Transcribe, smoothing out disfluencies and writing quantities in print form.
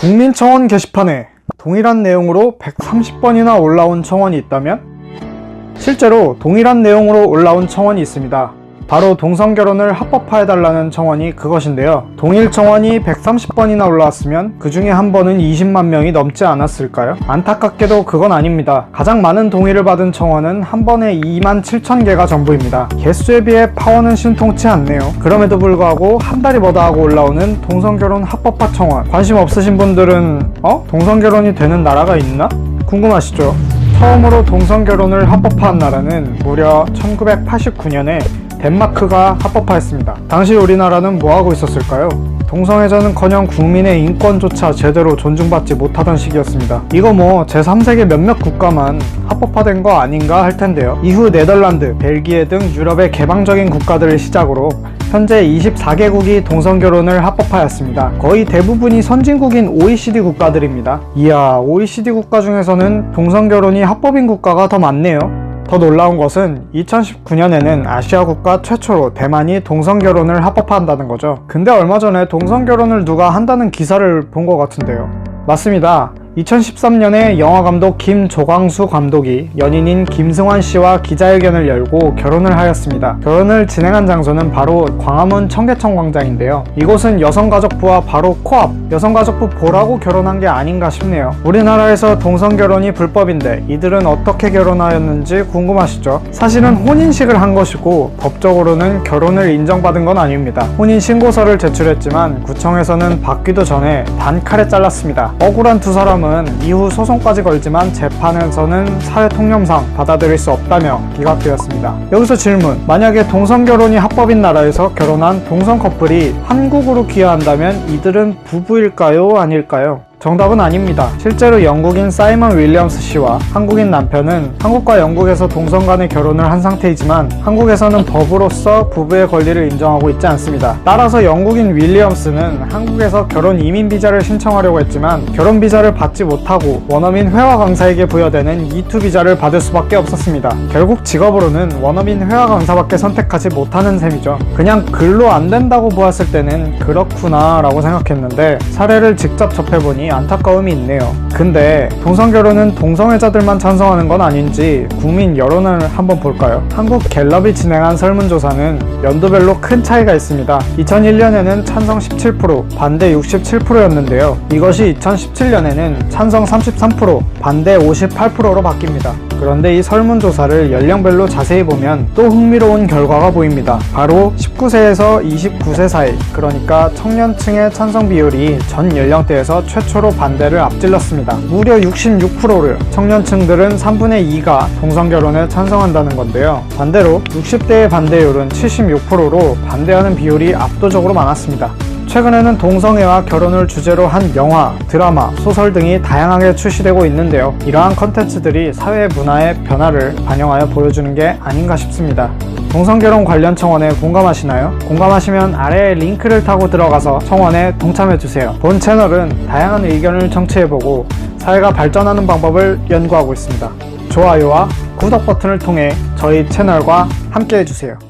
국민청원 게시판에 동일한 내용으로 130번이나 올라온 청원이 있다면? 실제로 동일한 내용으로 올라온 청원이 있습니다. 바로 동성결혼을 합법화해달라는 청원이 그것인데요. 동일 청원이 130번이나 올라왔으면 그 중에 한 번은 20만 명이 넘지 않았을까요? 안타깝게도 그건 아닙니다. 가장 많은 동의를 받은 청원은 한 번에 2만 7천 개가 전부입니다. 개수에 비해 파워는 신통치 않네요. 그럼에도 불구하고 한 달이 뭐다 하고 올라오는 동성결혼 합법화 청원, 관심 없으신 분들은 동성결혼이 되는 나라가 있나? 궁금하시죠? 처음으로 동성결혼을 합법화한 나라는 무려 1989년에 덴마크가 합법화했습니다. 당시 우리나라는 뭐하고 있었을까요? 동성애자는커녕 국민의 인권조차 제대로 존중받지 못하던 시기였습니다. 이거 뭐 제3세계 몇몇 국가만 합법화된 거 아닌가 할 텐데요. 이후 네덜란드, 벨기에 등 유럽의 개방적인 국가들을 시작으로 현재 24개국이 동성결혼을 합법화했습니다. 거의 대부분이 선진국인 OECD 국가들입니다. 이야, OECD 국가 중에서는 동성결혼이 합법인 국가가 더 많네요. 더 놀라운 것은 2019년에는 아시아 국가 최초로 대만이 동성결혼을 합법화한다는 거죠. 근데 얼마 전에 동성결혼을 누가 한다는 기사를 본 것 같은데요. 맞습니다. 2013년에 영화감독 김조광수 감독이 연인인 김승환 씨와 기자회견을 열고 결혼을 하였습니다. 결혼을 진행한 장소는 바로 광화문 청계천 광장인데요. 이곳은 여성가족부와 바로 코앞, 여성가족부 보라고 결혼한 게 아닌가 싶네요. 우리나라에서 동성결혼이 불법인데 이들은 어떻게 결혼하였는지 궁금하시죠? 사실은 혼인식을 한 것이고 법적으로는 결혼을 인정받은 건 아닙니다. 혼인신고서를 제출했지만 구청에서는 받기도 전에 단칼에 잘랐습니다. 억울한 두 사람은 이후 소송까지 걸지만 재판에서는 사회통념상 받아들일 수 없다며 기각되었습니다. 여기서 질문, 만약에 동성결혼이 합법인 나라에서 결혼한 동성 커플이 한국으로 귀화한다면 이들은 부부일까요? 아닐까요? 정답은 아닙니다. 실제로 영국인 사이먼 윌리엄스 씨와 한국인 남편은 한국과 영국에서 동성 간의 결혼을 한 상태이지만 한국에서는 법으로서 부부의 권리를 인정하고 있지 않습니다. 따라서 영국인 윌리엄스는 한국에서 결혼 이민 비자를 신청하려고 했지만 결혼 비자를 받지 못하고 원어민 회화 강사에게 부여되는 E2 비자를 받을 수밖에 없었습니다. 결국 직업으로는 원어민 회화 강사밖에 선택하지 못하는 셈이죠. 그냥 글로 안 된다고 보았을 때는 그렇구나 라고 생각했는데 사례를 직접 접해보니 안타까움이 있네요. 근데 동성결혼은 동성애자들만 찬성하는 건 아닌지 국민 여론을 한번 볼까요? 한국 갤럽이 진행한 설문조사는 연도별로 큰 차이가 있습니다. 2001년에는 찬성 17%, 반대 67%였는데요. 이것이 2017년에는 찬성 33%, 반대 58%로 바뀝니다. 그런데 이 설문조사를 연령별로 자세히 보면 또 흥미로운 결과가 보입니다. 바로 19세에서 29세 사이, 그러니까 청년층의 찬성 비율이 전 연령대에서 최초로 반대를 앞질렀습니다. 무려 66%를, 청년층들은 3분의 2가 동성결혼에 찬성한다는 건데요. 반대로 60대의 반대율은 76%로 반대하는 비율이 압도적으로 많았습니다. 최근에는 동성애와 결혼을 주제로 한 영화, 드라마, 소설 등이 다양하게 출시되고 있는데요. 이러한 컨텐츠들이 사회 문화의 변화를 반영하여 보여주는 게 아닌가 싶습니다. 동성결혼 관련 청원에 공감하시나요? 공감하시면 아래에 링크를 타고 들어가서 청원에 동참해주세요. 본 채널은 다양한 의견을 청취해보고 사회가 발전하는 방법을 연구하고 있습니다. 좋아요와 구독 버튼을 통해 저희 채널과 함께 해주세요.